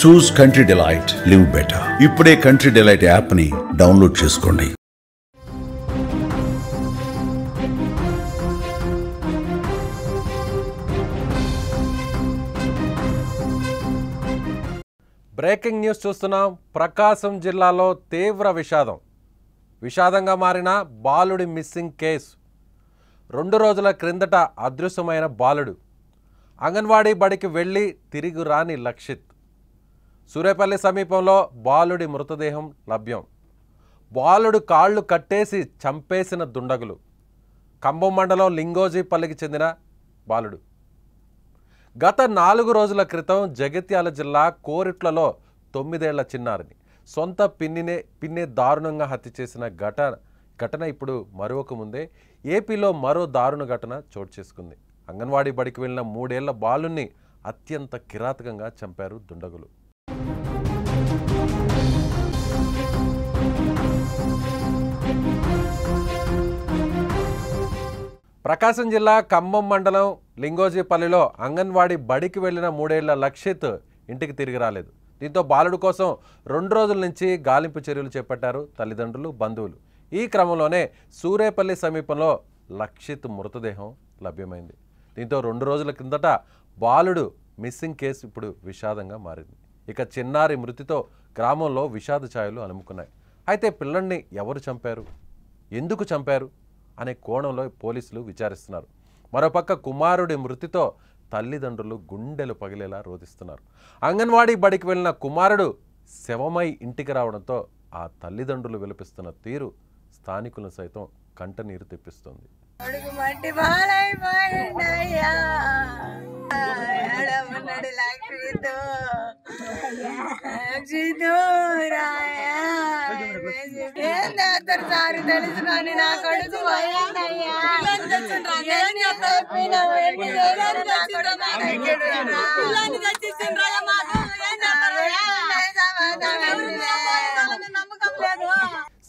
చూస్ country delight, live better. ఇప్పుడే country delight app ని download చేసుకోండి. బ్రేకింగ్ న్యూస్ చూస్తున్నాం. ప్రకాశం జిల్లాలో తీవ్ర విషాదంగా మారిన బాలుడి మిస్సింగ్ కేసు. 2 రోజుల క్రిందట అదృశ్యమైన బాలుడు. అంగన్వాడీ బడికి వెళ్ళి తిరిగి రాని లక్షిత్. సూరేపల్లి సమీపంలో బాలుడి మృతదేహం లభ్యం. బాలుడు కాళ్ళు కట్టేసి చంపేసిన దుండగులు. కంబం మండలం లింగోజీపల్లికి చెందిన బాలుడు. గత 4 రోజుల క్రితం జగిత్యాల జిల్లా కోరిట్లలో 9 ఏళ్ల చిన్నారిని సొంత పిన్నే దారుణంగా హత్య చేసిన ఘటన ఇప్పుడు మరొక ముందే ఏపీలో మరో దారుణ ఘటన చోటు చేసుకుంది. అంగన్వాడీ బడికి వెళ్ళిన 3 ఏళ్ల బాలుని అత్యంత కిరాతకంగా చంపారు దుండగులు. ప్రకాశం జిల్లా ఖమ్మం మండలం లింగోజీపల్లిలో అంగన్వాడీ బడికి వెళ్లిన 3 ఏళ్ల లక్షిత్ ఇంటికి తిరిగి రాలేదు. దీంతో బాలుడు కోసం 2 రోజుల నుంచి గాలింపు చర్యలు చేపట్టారు తల్లిదండ్రులు, బంధువులు. ఈ క్రమంలోనే సూరేపల్లి సమీపంలో లక్షిత్ మృతదేహం లభ్యమైంది. దీంతో 2 రోజుల కిందట బాలుడు మిస్సింగ్ కేసు ఇప్పుడు విషాదంగా మారింది. ఇక చిన్నారి మృతితో గ్రామంలో విషాద ఛాయలు అలుముకున్నాయి. అయితే పిల్లల్ని ఎవరు చంపారు, ఎందుకు చంపారు అనే కోణంలో పోలీసులు విచారిస్తున్నారు. మరోపక్క కుమారుడి మృతితో తల్లిదండ్రులు గుండెలు పగిలేలా రోధిస్తున్నారు. అంగన్వాడీ బడికి వెళ్ళిన కుమారుడు శవమై ఇంటికి రావడంతో ఆ తల్లిదండ్రులు విలపిస్తున్న తీరు స్థానికులను సైతం కంటనీరు తెప్పిస్తుంది.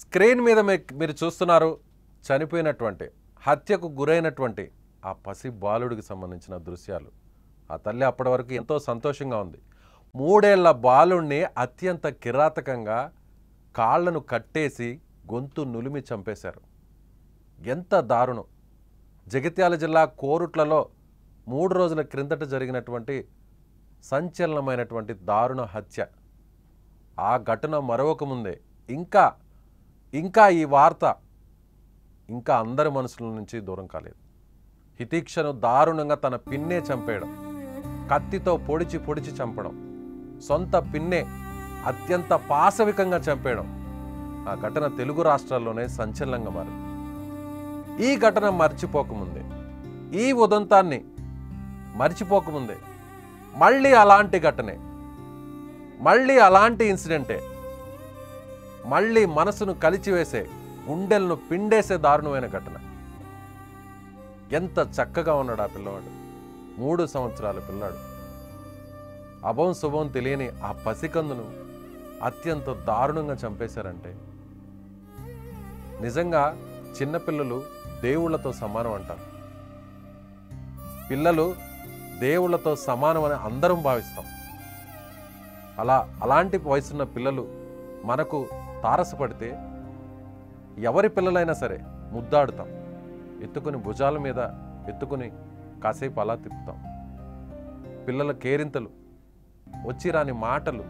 స్క్రీన్ మీద మీరు చూస్తున్నారు చనిపోయినటువంటి, హత్యకు గురైనటువంటి ఆ పసి బాలుడికి సంబంధించిన దృశ్యాలు. ఆ తల్లి అప్పటి వరకు ఎంతో సంతోషంగా ఉంది. 3 ఏళ్ల బాలుడిని అత్యంత కిరాతకంగా కాళ్లను కట్టేసి గొంతు నులిమి చంపేశారు. ఎంత దారుణం! జగిత్యాల జిల్లా కోరుట్లలో 3 రోజుల క్రిందట జరిగినటువంటి సంచలనమైనటువంటి దారుణ హత్య. ఆ ఘటన మరొక ముందే ఇంకా ఈ వార్త ఇంకా అందరి మనసుల నుంచి దూరం కాలేదు. హితీక్షను దారుణంగా తన పిన్నే చంపేయడం, కత్తితో పొడిచి చంపడం, సొంత పిన్నే అత్యంత పాశవికంగా చంపేయడం, ఆ ఘటన తెలుగు రాష్ట్రాల్లోనే సంచలనంగా మారింది. ఈ ఘటన మర్చిపోకముందే, ఈ ఉదంతాన్ని మర్చిపోకముందే మళ్ళీ అలాంటి ఘటనే, మళ్ళీ అలాంటి ఇన్సిడెంటే, మళ్ళీ మనసును కలిచివేసే, గుండెలను పిండేసే దారుణమైన ఘటన. ఎంత చక్కగా ఉన్నాడు ఆ పిల్లవాడు. 3 సంవత్సరాల పిల్లాడు. అభం శుభం తెలియని ఆ పసికందును అత్యంత దారుణంగా చంపేశారంటే నిజంగా చిన్నపిల్లలు దేవుళ్లతో సమానం అంటారు. పిల్లలు దేవుళ్లతో సమానం అని అందరం భావిస్తాం. అలాంటి వయసున్న పిల్లలు మనకు తారసపడితే ఎవరి పిల్లలైనా సరే ముద్దాడుతాం, ఎత్తుకుని భుజాల మీద ఎత్తుకుని కాసేపు అలా తిప్పుతాం. పిల్లల కేరింతలు, వచ్చి రాని మాటలు,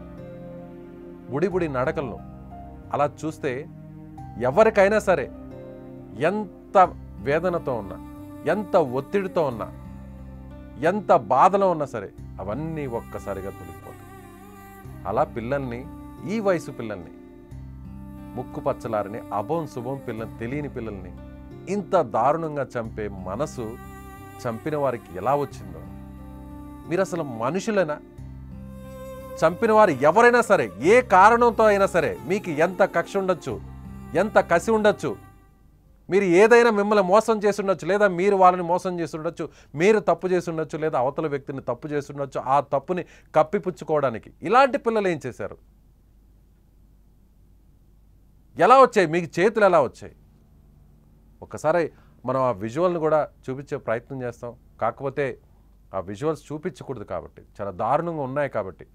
బుడి నడకలను అలా చూస్తే ఎవరికైనా సరే ఎంత వేదనతో ఉన్నా, ఎంత ఒత్తిడితో ఉన్నా, ఎంత బాధలో ఉన్నా సరే అవన్నీ ఒక్కసారిగా తొలగిపోతాయి. అలా పిల్లల్ని, ఈ వయసు పిల్లల్ని, ముక్కు పచ్చలారని అభం శుభం తెలియని పిల్లల్ని ఇంత దారుణంగా చంపే మనసు చంపిన వారికి ఎలా వచ్చిందో. మీరు అసలు మనుషులైనా? చంపిన వారు ఎవరైనా సరే, ఏ కారణంతో అయినా సరే, మీకు ఎంత కక్ష ఉండొచ్చు, ఎంత కసి ఉండొచ్చు, మీరు ఏదైనా మిమ్మల్ని మోసం చేసి ఉండొచ్చు, లేదా మీరు వాళ్ళని మోసం చేసి ఉండొచ్చు, మీరు తప్పు చేసి ఉండొచ్చు, లేదా అవతల వ్యక్తిని తప్పు చేసి ఉండొచ్చు. ఆ తప్పుని కప్పిపుచ్చుకోవడానికి ఇలాంటి పిల్లలు ఏం చేశారు? ఎలా వచ్చాయి? మీకు చేతులు ఎలా వచ్చాయి? ఒక్కసారి మనం ఆ విజువల్ని కూడా చూపించే ప్రయత్నం చేస్తాం. కాకపోతే ఆ విజువల్స్ చూపించకూడదు కాబట్టి, చాలా దారుణంగా ఉన్నాయి కాబట్టి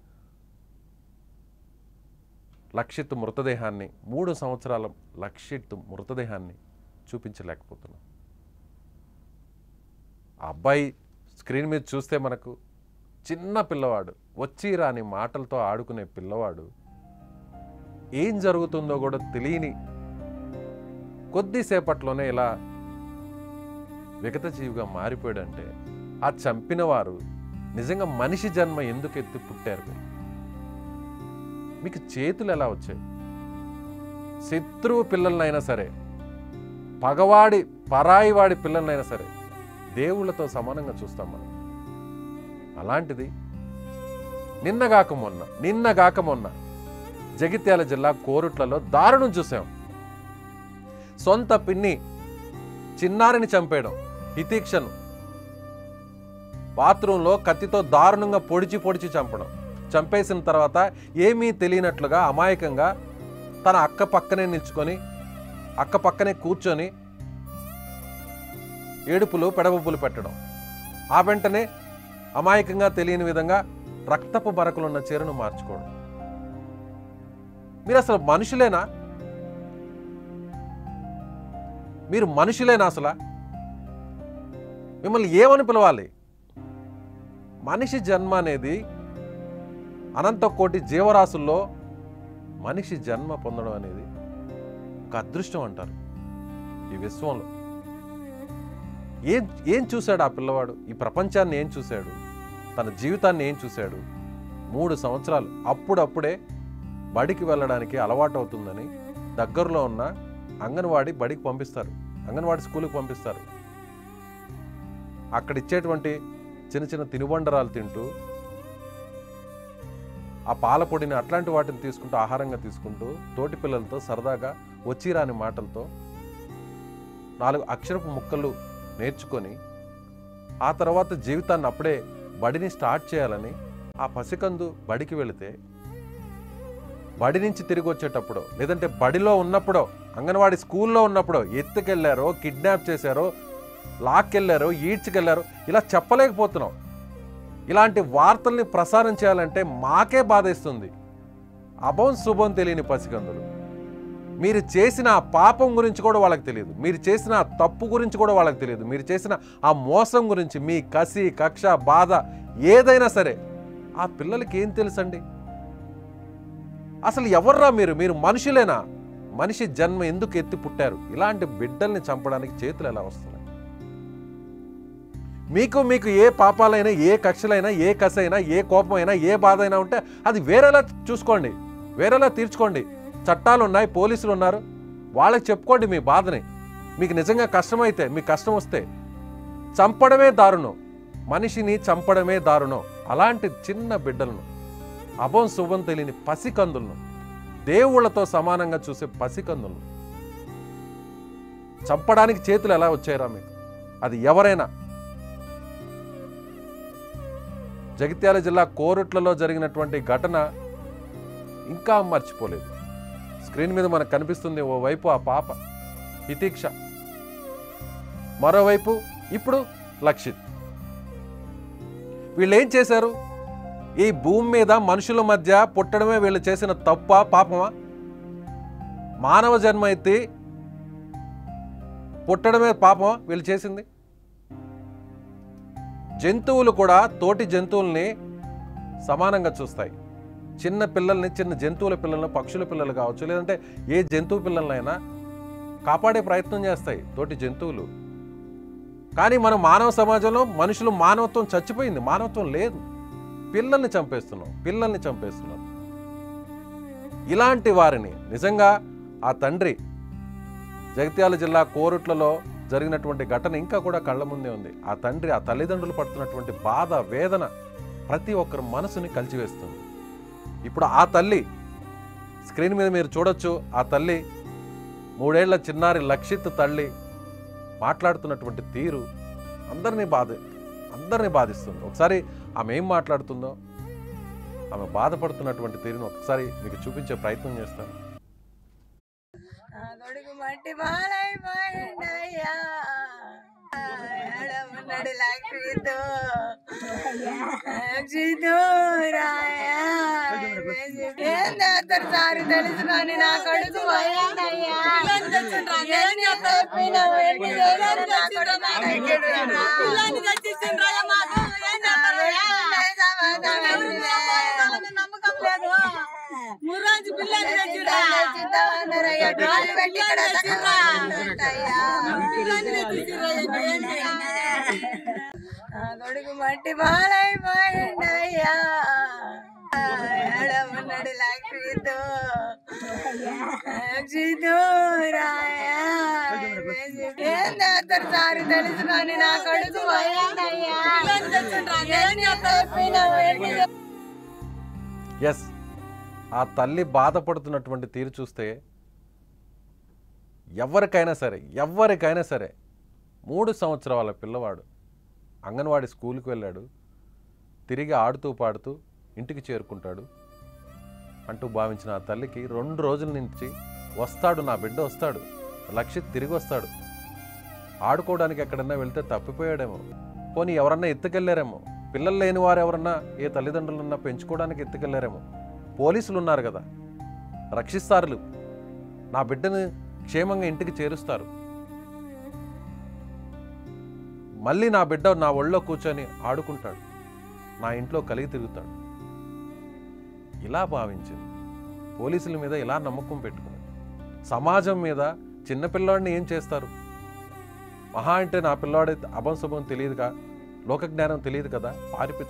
లక్షిత్ మృతదేహాన్ని 3 సంవత్సరాల లక్షిత్ మృతదేహాన్ని చూపించలేకపోతున్నాం. ఆ అబ్బాయి స్క్రీన్ మీద చూస్తే మనకు చిన్న పిల్లవాడు, వచ్చి రాని మాటలతో ఆడుకునే పిల్లవాడు, ఏం జరుగుతుందో కూడా తెలియని కొద్దిసేపట్లోనే ఇలా విగతజీవిగా మారిపోయాడంటే ఆ చంపిన వారు నిజంగా మనిషి జన్మ ఎందుకు ఎత్తి పుట్టారు? మీకు చేతులు ఎలా వచ్చాయి? శత్రువు పిల్లలనైనా సరే, పగవాడి పరాయి వాడి పిల్లలనైనా సరే దేవుళ్ళతో సమానంగా చూస్తాం మనం. అలాంటిది నిన్నగాక మొన్న జగిత్యాల జిల్లా కోరుట్లలో దారుణం చూసాం. సొంత పిన్ని చిన్నారిని చంపేయడం, హితీక్షను బాత్రూంలో కత్తితో దారుణంగా పొడిచి చంపడం, చంపేసిన తర్వాత ఏమీ తెలియనట్లుగా అమాయకంగా తన అక్క పక్కనే కూర్చొని ఏడుపులు పెడబొబ్బులు పెట్టడం, ఆ వెంటనే అమాయకంగా తెలియని విధంగా రక్తపు బరకలున్న చీరను మార్చుకోవడం. మీరు అసలు మనుషులేనా? మీరు మనుషులేనా? అసలు మిమ్మల్ని ఏమని పిలవాలి? మనిషి జన్మ అనేది అనంత కోటి జీవరాశుల్లో మనిషి జన్మ పొందడం అనేది ఒక అదృష్టం అంటారు ఈ విశ్వంలో. ఏం చూశాడు ఆ పిల్లవాడు? ఈ ప్రపంచాన్ని ఏం చూశాడు? తన జీవితాన్ని ఏం చూశాడు? 3 సంవత్సరాలు అప్పుడప్పుడే బడికి వెళ్ళడానికి అలవాటు అవుతుందని దగ్గరలో ఉన్న అంగన్వాడీ బడికి పంపిస్తారు, అంగన్వాడీ స్కూల్కి పంపిస్తారు. అక్కడ ఇచ్చేటువంటి చిన్న తినుబండరాలు తింటూ, ఆ పాల పొడిని అట్లాంటి వాటిని తీసుకుంటూ, ఆహారంగా తీసుకుంటూ, తోటి పిల్లలతో సరదాగా వచ్చి రాని మాటలతో 4 అక్షరపు ముక్కలు నేర్చుకొని ఆ తర్వాత జీవితాన్ని అప్పుడే బడిని స్టార్ట్ చేయాలని ఆ పసికందు బడికి వెళితే, బడి నుంచి తిరిగి వచ్చేటప్పుడు, లేదంటే బడిలో ఉన్నప్పుడో, అంగన్వాడీ స్కూల్లో ఉన్నప్పుడో ఎత్తుకెళ్ళారో, కిడ్నాప్ చేశారో, లాక్కెళ్ళారో, ఈడ్చుకెళ్ళారో, ఇలా చెప్పలేకపోతున్నాం. ఇలాంటి వార్తల్ని ప్రసారం చేయాలంటే మాకే బాధేస్తుంది. అభం శుభం తెలియని పసికందులు. మీరు చేసిన ఆ పాపం గురించి కూడా వాళ్ళకి తెలియదు, మీరు చేసిన ఆ తప్పు గురించి కూడా వాళ్ళకి తెలియదు, మీరు చేసిన ఆ మోసం గురించి, మీ కసి కక్ష బాధ ఏదైనా సరే ఆ పిల్లలకి ఏం తెలుసండి? అసలు ఎవర్రా మీరు మనుషులేనా? మనిషి జన్మ ఎందుకు ఎత్తి పుట్టారు? ఇలాంటి బిడ్డల్ని చంపడానికి చేతులు ఎలా వస్తున్నాయి? మీకు ఏ పాపాలైనా, ఏ కక్షలైనా, ఏ కసైనా, ఏ కోపమైనా, ఏ బాధ అయినా ఉంటే అది వేరేలా చూసుకోండి, వేరేలా తీర్చుకోండి. చట్టాలు ఉన్నాయి, పోలీసులు ఉన్నారు, వాళ్ళకి చెప్పుకోండి మీ బాధని. మీకు నిజంగా కష్టమైతే, మీకు కష్టం వస్తే చంపడమే దారుణం, మనిషిని చంపడమే దారుణం. అలాంటి చిన్న బిడ్డలను, అభం శుభం తెలియని పసికందులను, దేవుళ్లతో సమానంగా చూసే పసికందులను చంపడానికి చేతులు ఎలా వచ్చాయిరా మీకు? అది ఎవరైనా. జగిత్యాల జిల్లా కోరుట్లలో జరిగినటువంటి ఘటన ఇంకా మర్చిపోలేదు. స్క్రీన్ మీద మనకు కనిపిస్తుంది, ఓవైపు ఆ పాప హితీక్ష, మరోవైపు ఇప్పుడు లక్షిత్. వీళ్ళు ఏం చేశారు? ఈ భూమి మీద మనుషుల మధ్య పుట్టడమే వీళ్ళు చేసిన తప్ప, పాపమా? మానవ జన్మ ఎత్తి పుట్టడమే పాపమా వీళ్ళు చేసింది? జంతువులు కూడా తోటి జంతువుల్ని సమానంగా చూస్తాయి. చిన్న పిల్లల్ని, చిన్న జంతువుల పిల్లలను, పక్షుల పిల్లలు కావచ్చు, లేదంటే ఏ జంతువు పిల్లలైనా కాపాడే ప్రయత్నం చేస్తాయి తోటి జంతువులు. కానీ మన మానవ సమాజంలో మనుషులు మానవత్వం చచ్చిపోయింది, మానవత్వం లేదు. పిల్లల్ని చంపేస్తున్నాం. ఇలాంటి వారిని నిజంగా ఆ తండ్రి, జగిత్యాల జిల్లా కోరుట్లలో జరిగినటువంటి ఘటన ఇంకా కూడా కళ్ళ ముందే ఉంది. ఆ తండ్రి, ఆ తల్లిదండ్రులు పడుతున్నటువంటి బాధ, వేదన ప్రతి ఒక్కరి మనసుని కలిచివేస్తుంది. ఇప్పుడు ఆ తల్లి, స్క్రీన్ మీద మీరు చూడొచ్చు, ఆ తల్లి 3 ఏళ్ల చిన్నారి లక్షిత్ తల్లి మాట్లాడుతున్నటువంటి తీరు అందరినీ బాధిస్తుంది. ఒకసారి ఆమె ఏం మాట్లాడుతుందో, ఆమె బాధపడుతున్నటువంటి తీరును ఒకసారి మీకు చూపించే ప్రయత్నం చేస్తాను. కొడుకు మట్టి బాలైపోయిందయ్యా, సారి తెలుసుకొని నా కొడుకు మురాజు పిల్లలు కొడుకు మట్టి బాలైపోయిండయ్యా ఉన్నాడు లక్ష్మితో సారి తెలుసుకొని నా కొడుకు ఎస్, ఆ తల్లి బాధపడుతున్నటువంటి తీరు చూస్తే ఎవరికైనా సరే 3 సంవత్సరాల పిల్లవాడు అంగన్వాడీ స్కూల్కి వెళ్ళాడు, తిరిగి ఆడుతూ పాడుతూ ఇంటికి చేరుకుంటాడు అంటూ భావించిన ఆ తల్లికి 2 రోజుల నుంచి వస్తాడు, నా బిడ్డ వస్తాడు, లక్షిత్ తిరిగి వస్తాడు, ఆడుకోవడానికి ఎక్కడన్నా వెళ్తే తప్పిపోయాడేమో, పోనీ ఎవరన్నా ఎత్తుకెళ్ళారేమో, పిల్లలు లేని వారు ఎవరన్నా ఏ తల్లిదండ్రులన్నా పెంచుకోవడానికి ఎత్తుకెళ్ళారేమో, పోలీసులు ఉన్నారు కదా, రక్షిస్తారు, నా బిడ్డను క్షేమంగా ఇంటికి చేరుస్తారు, మళ్ళీ నా బిడ్డ నా ఒళ్ళో కూర్చొని ఆడుకుంటాడు, నా ఇంట్లో కలిగి తిరుగుతాడు. ఇలా భావించింది, పోలీసుల మీద ఇలా నమ్మకం పెట్టుకుని, సమాజం మీద చిన్నపిల్లాడిని ఏం చేస్తారు, మహా అంటే నా పిల్లాడి అభంశుభం తెలియదుగా, లోకజ్ఞానం తెలియదు కదా,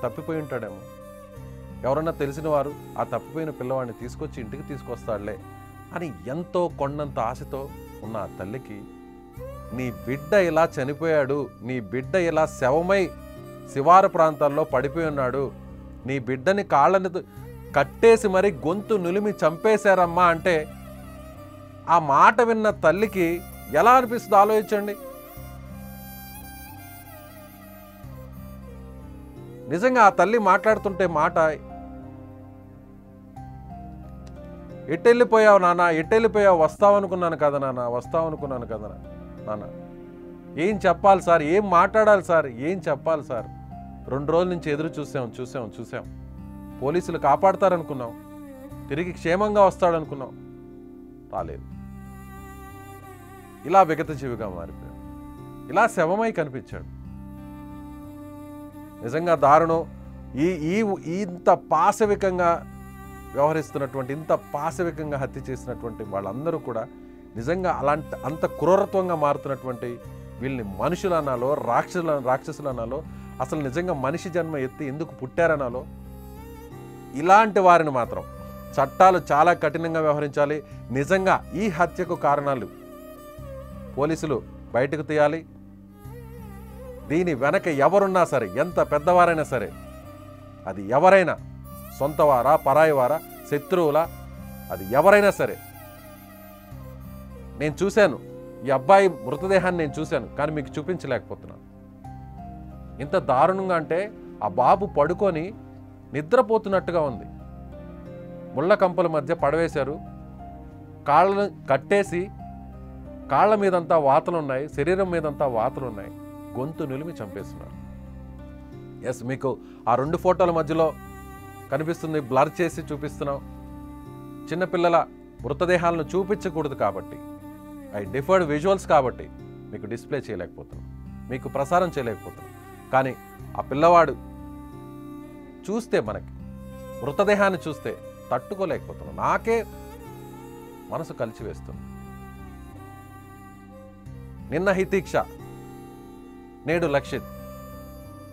తప్పిపోయి ఉంటాడేమో, ఎవరన్నా తెలిసిన వారు ఆ తప్పిపోయిన పిల్లవాడిని తీసుకొచ్చి ఇంటికి తీసుకొస్తాడులే అని ఎంతో కొండంత ఆశతో ఉన్న ఆ తల్లికి, నీ బిడ్డ ఇలా చనిపోయాడు, నీ బిడ్డ ఇలా శవమై శివారు ప్రాంతాల్లో పడిపోయి ఉన్నాడు, నీ బిడ్డని కాళ్ళని కట్టేసి మరీ గొంతు నులిమి చంపేశారమ్మా అంటే ఆ మాట విన్న తల్లికి ఎలా అనిపిస్తుంది ఆలోచించండి. నిజంగా ఆ తల్లి మాట్లాడుతుంటే మాట, ఎట్టెళ్ళిపోయావు నాన్న, ఎట్టెళ్ళిపోయావు, వస్తావనుకున్నాను కదా నాన్న, ఏం చెప్పాలి సార్, ఏం మాట్లాడాలి సార్, ఏం చెప్పాలి సార్, 2 రోజుల నుంచి ఎదురు చూసాం, పోలీసులు కాపాడతారనుకున్నాం, తిరిగి క్షేమంగా వస్తాడనుకున్నాం, రాలేదు, ఇలా విగతజీవిగా మారిపోయాడు, ఇలా శవమై కనిపించాడు. నిజంగా దారుణం. ఇంత పాశవికంగా వ్యవహరిస్తున్నటువంటి, ఇంత పాశవికంగా హత్య చేసినటువంటి వాళ్ళందరూ కూడా నిజంగా అంత క్రూరత్వంగా మారుతున్నటువంటి వీళ్ళని మనుషులు అనాలో, రాక్షసులు అనాలో, అసలు నిజంగా మనిషి జన్మ ఎత్తి ఎందుకు పుట్టారనాలో, ఇలాంటి వారిని మాత్రం చట్టాలు చాలా కఠినంగా వ్యవహరించాలి. నిజంగా ఈ హత్యకు కారణాలు పోలీసులు బయటకు తీయాలి. దీని వెనక ఎవరున్నా సరే, ఎంత పెద్దవారైనా సరే, అది ఎవరైనా, సొంతవారా, పరాయివారా, శత్రువులా, అది ఎవరైనా సరే. నేను చూశాను, ఈ అబ్బాయి మృతదేహాన్ని నేను చూశాను, కానీ మీకు చూపించలేకపోతున్నాను. ఇంత దారుణంగా అంటే ఆ బాబు పడుకొని నిద్రపోతున్నట్టుగా ఉంది, ముళ్ళ కంపల మధ్య పడవేశారు, కాళ్ళను కట్టేసి కాళ్ళ మీదంతా వాతలున్నాయి, శరీరం మీదంతా వాతలున్నాయి, గొంతు నిలిమి చంపేస్తున్నారు. ఎస్, మీకు ఆ 2 ఫోటోల మధ్యలో కనిపిస్తుంది, బ్లర్ చేసి చూపిస్తున్నాం. చిన్నపిల్లల మృతదేహాలను చూపించకూడదు కాబట్టి, ఐ డిఫర్డ్ విజువల్స్ కాబట్టి మీకు డిస్ప్లే చేయలేకపోతున్నాం, మీకు ప్రసారం చేయలేకపోతున్నాం. కానీ ఆ పిల్లవాడు చూస్తే, మనకి మృతదేహాన్ని చూస్తే తట్టుకోలేకపోతున్నాం, నాకే మనసు కలిచివేస్తుంది. నిన్న హితీక్ష, నేడు లక్షిత్,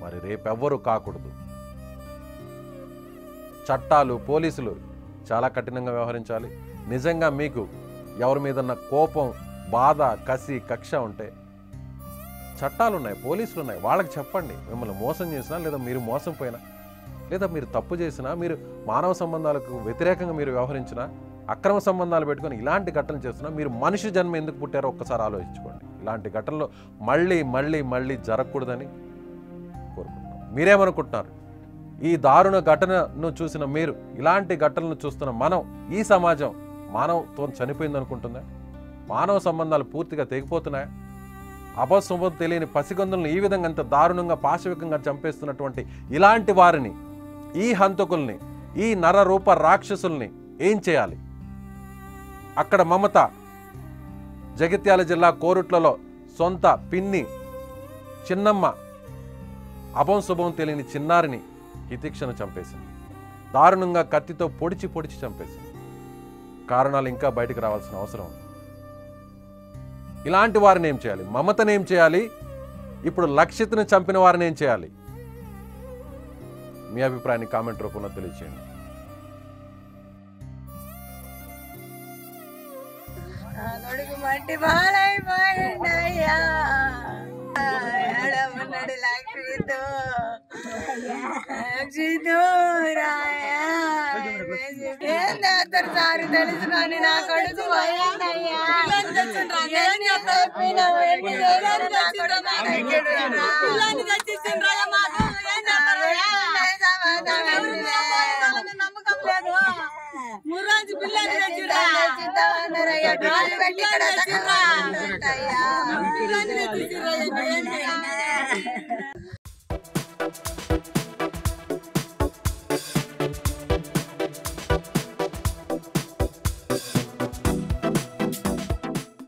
మరి రేపెవ్వరూ కాకూడదు. చట్టాలు, పోలీసులు చాలా కఠినంగా వ్యవహరించాలి. నిజంగా మీకు ఎవరి మీదన్న కోపం, బాధ, కసి, కక్ష ఉంటే చట్టాలు ఉన్నాయి, పోలీసులు ఉన్నాయి, వాళ్ళకి చెప్పండి. మిమ్మల్ని మోసం చేసినా, లేదా మీరు మోసం పోయినా, లేదా మీరు తప్పు చేసినా, మీరు మానవ సంబంధాలకు వ్యతిరేకంగా మీరు వ్యవహరించినా, అక్రమ సంబంధాలు పెట్టుకొని ఇలాంటి ఘటనలు చేస్తున్నా, మీరు మనిషి జన్మ ఎందుకు పుట్టారో ఒక్కసారి ఆలోచించుకోండి. ఇలాంటి ఘటనలు మళ్ళీ మళ్ళీ మళ్ళీ జరగకూడదని కోరుకుంటున్నాం. మీరేమనుకుంటున్నారు? ఈ దారుణ ఘటనను చూసిన మీరు, ఇలాంటి ఘటనలు చూస్తున్న మనం, ఈ సమాజం మానవత్వం చనిపోయింది అనుకుంటుందా? మానవ సంబంధాలు పూర్తిగా తెగిపోతున్నాయా? అపశుభం తెలియని పసిగొందులను ఈ విధంగా అంత దారుణంగా పాశవికంగా చంపేస్తున్నటువంటి ఇలాంటి వారిని, ఈ హంతకుల్ని, ఈ నరరూప రాక్షసుల్ని ఏం చేయాలి? అక్కడ మమత జగిత్యాల జిల్లా కోరుట్లలో సొంత పిన్ని చిన్నమ్మ అపశుభం తెలియని చిన్నారిని హితిక్షను చంపేసింది. దారుణంగా కత్తితో పొడిచి పొడిచి చంపేసింది. కారణాలు ఇంకా బయటికి రావాల్సిన అవసరం ఉంది. ఇలాంటి వారిని ఏం చేయాలి? మమతను ఏం చేయాలి? ఇప్పుడు లక్షిత్ను చంపిన వారిని ఏం చేయాలి? మీ అభిప్రాయాన్ని కామెంట్ రూపంలో తెలియచేయండి. కొడుకు మట్టి బాలైపోయిందయ్యా. ఉన్నాడు లక్ష్మితో ఏం చేస్తారు సార్ తెలుసు కానీ నా కొడుకు పోయిందయ్యా. నమ్మకం లేదు. మురాజు పిల్లలు తెచ్చిరా